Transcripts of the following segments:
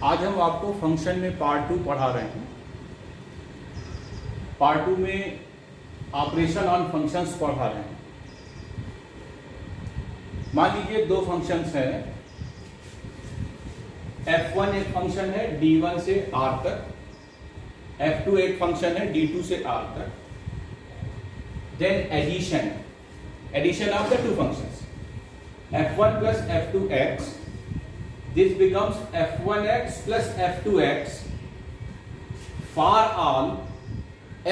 आज हम आपको फंक्शन में पार्ट 2 पढ़ा रहे हैं। पार्ट 2 में ऑपरेशन ऑन फंक्शंस पढ़ा रहे हैं। मान लीजिए दो फंक्शंस हैं। f1 एक फंक्शन है d1 से r तक, f2 एक फंक्शन है d2 से r तक। Then addition of the two functions f1 plus f2x, this becomes f1x plus f2x for all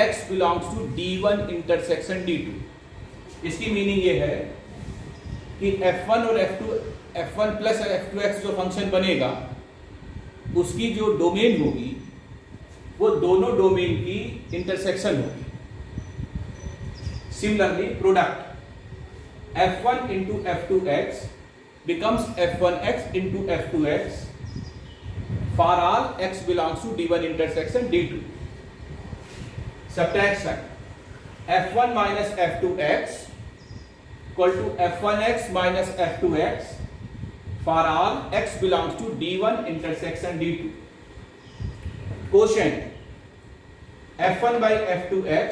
x belongs to d1 intersection d2। इसकी मीनिंग ये है कि f1 और f1 plus f2x जो फंक्शन बनेगा उसकी जो डोमेन होगी वो दोनों डोमेन की इंटरसेक्शन होगी। Similarly product f1 into f2x becomes f1x into f2x for all x belongs to d1 intersection d2। Subtraction f1 minus f2x equal to f1x minus f2x for all x belongs to d1 intersection d2। Quotient f1 by f2x,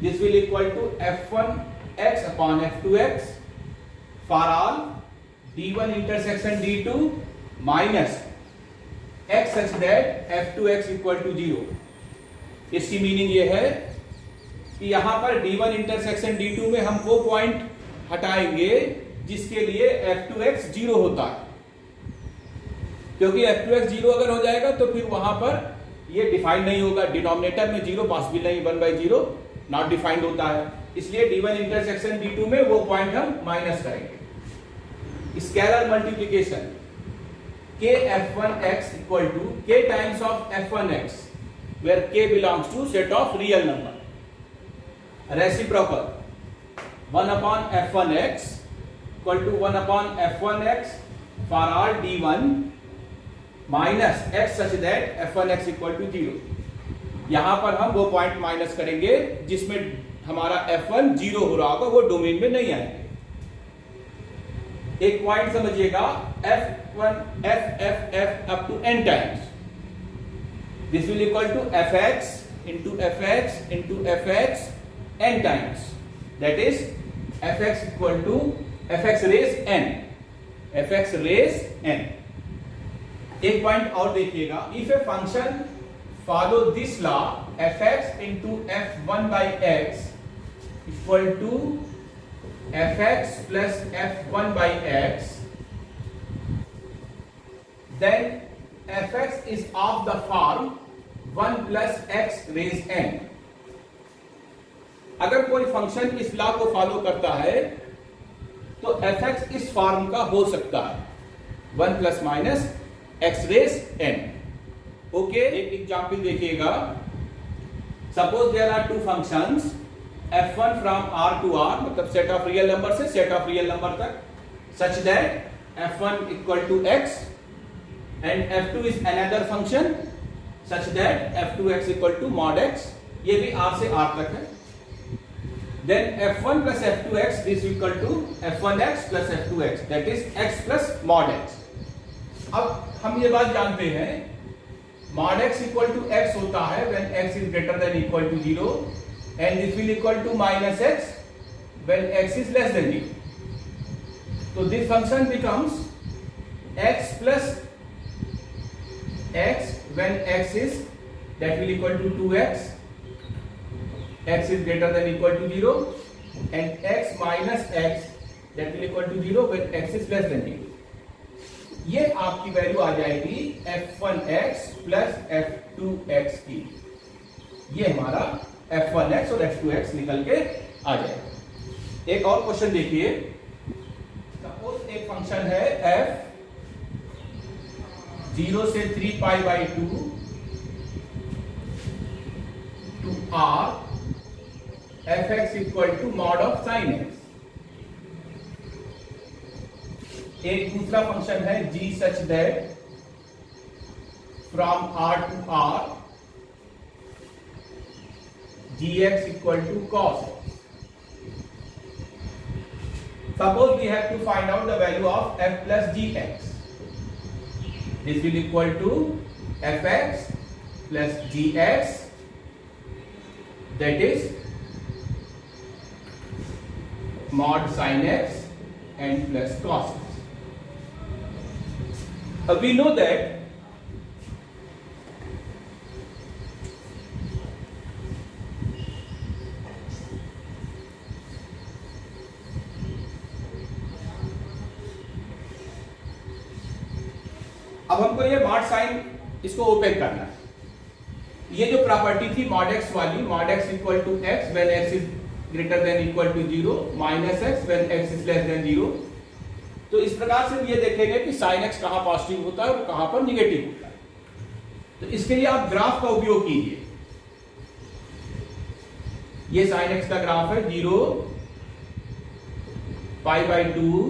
this will equal to f1x upon f2x for all d1 intersection d2 minus x such that f2x equal to 0। इसकी meaning ये है कि यहां पर d1 intersection d2 में हम वो point हटाएंगे जिसके लिए f2x 0 होता है, क्योंकि f2x 0 अगर हो जाएगा तो फिर वहां पर ये डिफाइंड नहीं होगा। डिनोमिनेटर में 0 पॉसिबल नहीं, 1/0 नॉट डिफाइंड होता है। इसलिए d1 इंटरसेक्शन d2 में वो पॉइंट हम माइनस करेंगे। Scalar multiplication k f1x equal to k times of f1x where k belongs to set of real number। Reciprocal 1 upon f1x equal to 1 upon f1x for all d1 minus x such that f1x equal to 0। यहां पर हम वो point minus करेंगे जिसमें हमारा f1 0 हो रहा होगा, वो डोमेन में नहीं आएंगे। एक पॉइंट समझिएगा, f1 f up to n times, this will equal to fx into fx into fx n times, that is fx equal to fx raise n, fx raise n। एक पॉइंट और देखिएगा, if a function follow this law fx into f1 by x equal to fx plus f1 by x, then fx is of the form 1 plus x raise n। अगर कोई function इस law को follow करता है तो fx इस form का हो सकता है 1 plus minus x raise n। Okay, एक एग्जांपल देखिएगा। Suppose there are two functions f1 from r to r, मतलब सेट ऑफ रियल नंबर से सेट ऑफ रियल नंबर तक, such that f1 equal to x and f2 is another function such that f2x equal to mod x, ये भी r से r तक है। then f1 plus f2x is equal to f1x plus f2x, that is x plus mod x। अब हम ये बात जानते हैं, mod x equal to x होता है when x is greater than equal to 0 and this will equal to minus x when x is less than 0। so this function becomes x plus x when x is, that will equal to 2x, x is greater than equal to 0, and x minus x, that will equal to 0 when x is less than 0। ये आपकी value आ जाएगी f1x plus f2x की। ये हमारा f1x और f2x निकल के आ जाएगा। एक और क्वेश्चन देखिए। सपोज एक फंक्शन है f 0 से 3 pi by 2 to r fx equal to mod of sin x। एक दूसरा फंक्शन है g such that from r to r gx equal to cos x। Suppose we have to find out the value of f plus gx। This will equal to fx plus gx, that is mod sin x and plus cos x. We know that अब हमको ये mod sin इसको OPEC करना है। ये जो property थी mod x वाली, mod x equal to x when x is greater than equal to 0 minus x when x is less than 0। तो इस प्रकार से ये देखेंगे कि sin x कहां पॉजिटिव होता है और कहां पर निगेटिव होता है। तो इसके लिए आप ग्राफ का उपयोग कीजिए। ये sin x का ग्राफ है 0, pi by 2,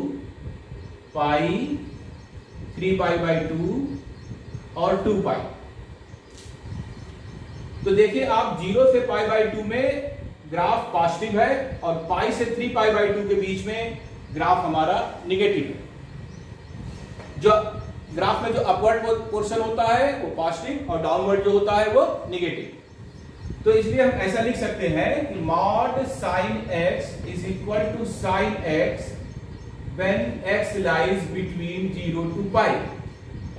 pi, 3 pi by 2 और 2 पाई। तो देखिए आप 0 से पाई बाई 2 में ग्राफ पॉजिटिव है और पाई से 3 पाई बाई 2 के बीच में ग्राफ हमारा निगेटिव है। जो ग्राफ में जो अपवर्ड पोर्शन होता है वो पॉजिटिव और डाउनवर्ड जो होता है वो निगेटिव। तो इसलिए हम ऐसा लिख सकते हैं कि mod sin x is equal to sin x when x lies between 0 to pi,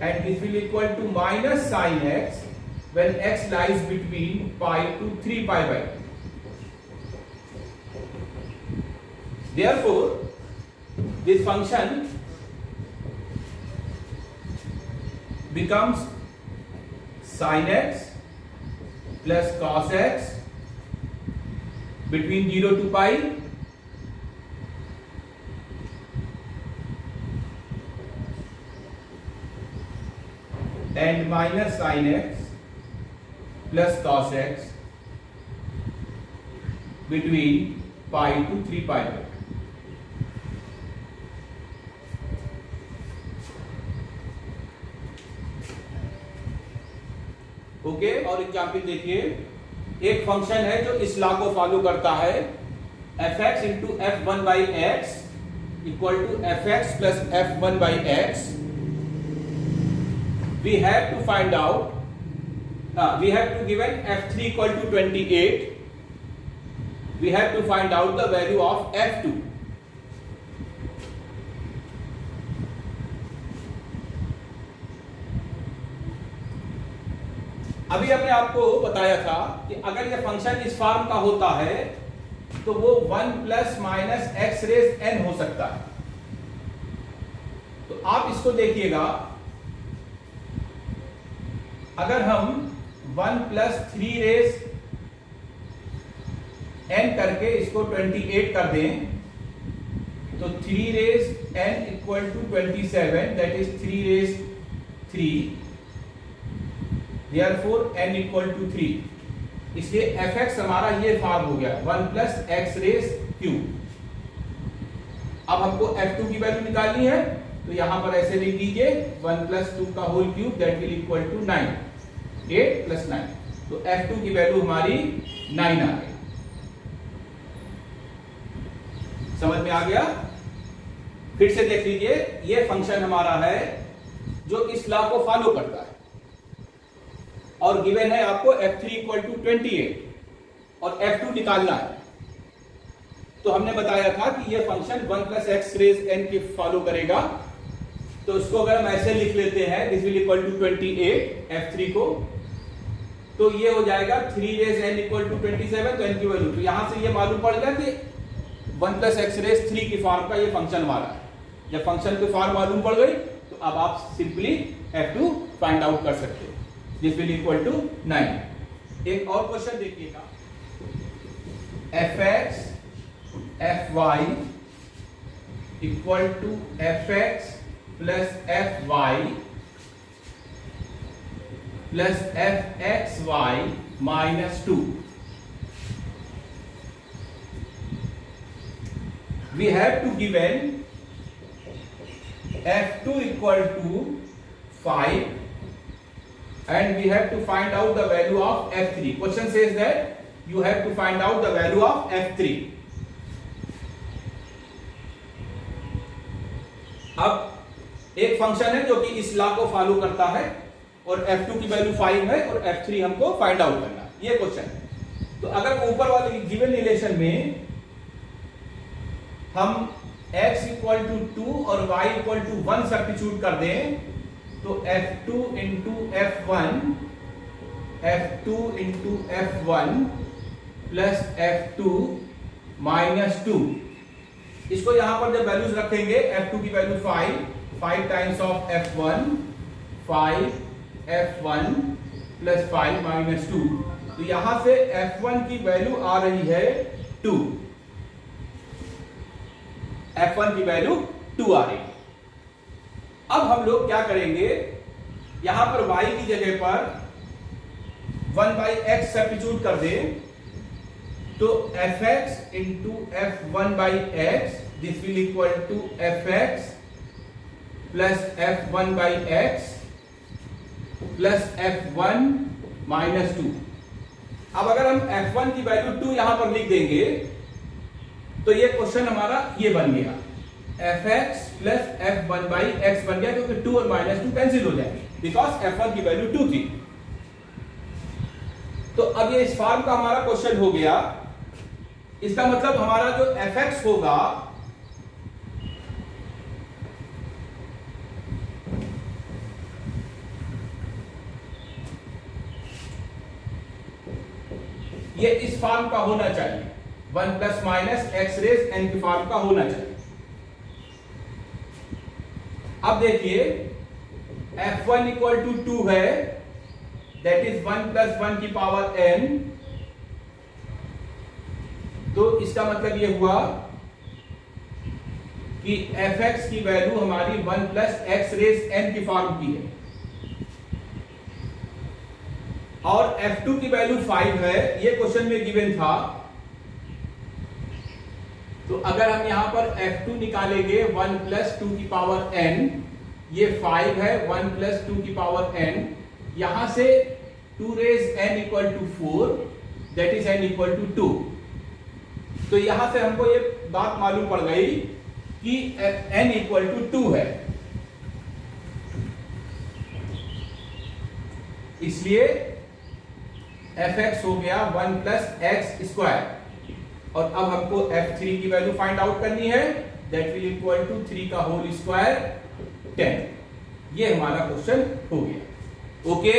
and this will equal to minus sin x when x lies between pi to 3 pi by 2. Therefore, this function becomes sin x plus cos x between 0 to pi and minus sin x plus cos x between pi to 3 pi by 2. Okay, और example देखिए। एक function है जो इस law को follow करता है, fx into f1 by x equal to fx plus f1 by x. We have to find out, we have to given f3 equal to 28, we have to find out the value of f2. अभी हमने आपको बताया था कि अगर यह function इस form का होता है तो वो 1 plus minus x raise n हो सकता है। तो आप इसको देखिएगा, अगर हम 1 प्लस 3 रेस एन करके इसको 28 कर दें तो 3 रेस एन equal to 27, that is 3 raise 3, therefore n equal to 3। इसलिए fx हमारा ये फॉर्म हो गया 1 प्लस एक्स रेस क्यू। अब हमको f2 की वैल्यू निकालनी है तो यहां पर ऐसे लिख दीजिए 1 प्लस 2 का whole cube, that will equal to 9, 8 plus 9। तो f2 की वैल्यू हमारी 9 आ गई। समझ में आ गया? फिर से देख लीजिए, ये फंक्शन हमारा है जो इस लॉ को फॉलो करता है और गिवन है आपको f3 इक्वल टू 28 और f2 निकालना है। तो हमने बताया था कि ये function 1 plus x raise n की फॉलो करेगा। तो इसको अगर हम ऐसे लिख लेते हैं, this will equal to 28 f3 को, तो ये हो जाएगा 3 रेज एन इक्वल टू 27, तो एन की वैल्यू। तो यहां से ये मालूम पड़ गया कि 1 प्लस एक्स रेज 3 की फॉर्म का ये फंक्शन हमारा है। जब फंक्शन की फॉर्म मालूम पड़ गई तो अब आप सिंपली f2 फाइंड आउट कर सकते हो। This will equal to 9। एक और क्वेश्चन देखिएगा, fx fy equal to fx plus fy plus fxy minus 2। we have to given f2 equal to 5 and we have to find out the value of f3. Question says that you have to find out the value of f3. अब एक function है जो कि इस law को follow करता है और f2 की वैल्यू 5 है और f3 हमको फाइंड आउट करना है, ये क्वेश्चन है। तो अगर ऊपर वाले गिवन रिलेशन में हम x इक्वल टू 2 और y इक्वल टू 1 सब्स्टिट्यूट कर दें तो f2 into f1 plus f2 minus 2, इसको यहां पर जब वैल्यूज रखेंगे f2 की value 5 times of f1 plus 5 minus 2, तो यहां से f1 की वैल्यू आ रही है 2, f1 की वैल्यू 2 आ रही है। अब हम लोग क्या करेंगे, यहां पर y की जगह पर 1/x सब्स्टिट्यूट कर दें तो fx into f1/x this will equal to fx plus f1/x plus f1 minus 2। अब अगर हम f1 की वैल्यू 2 यहां पर लिख देंगे तो ये क्वेश्चन हमारा ये बन गया, fx प्लस f1/x बन गया, क्योंकि 2 और माइनस 2 कैंसिल हो जाएंगे बिकॉज f1 की वैल्यू 2 थी। तो अब ये इस फॉर्म का हमारा क्वेश्चन हो गया। इसका मतलब हमारा जो fx होगा ये इस फॉर्म का होना चाहिए, 1 plus minus x raise n की फॉर्म का होना चाहिए। अब देखिए f1 इक्वल टू 2 है, दैट इज 1 प्लस 1 की पावर n, तो इसका मतलब ये हुआ कि fx की वैल्यू हमारी 1 प्लस एक्स रेज n की फॉर्म की है और f2 की वैल्यू 5 है, ये क्वेश्चन में गिवन था। तो अगर हम यहां पर f2 निकालेंगे 1 प्लस 2 की पावर n, ये 5 है 1 प्लस 2 की पावर n, यहां से 2 raise n equal to 4, that is n equal to 2। तो यहां से हमको ये बात मालूम पड़ गई कि n इक्वल टू 2 है, इसलिए fx हो गया 1 प्लस एक्स स्क्वायर। और अब हमको f3 की वैल्यू फाइंड आउट करनी है, दैट विल इक्वल टू 3 का होल स्क्वायर 10। ये हमारा क्वेश्चन हो गया। ओके।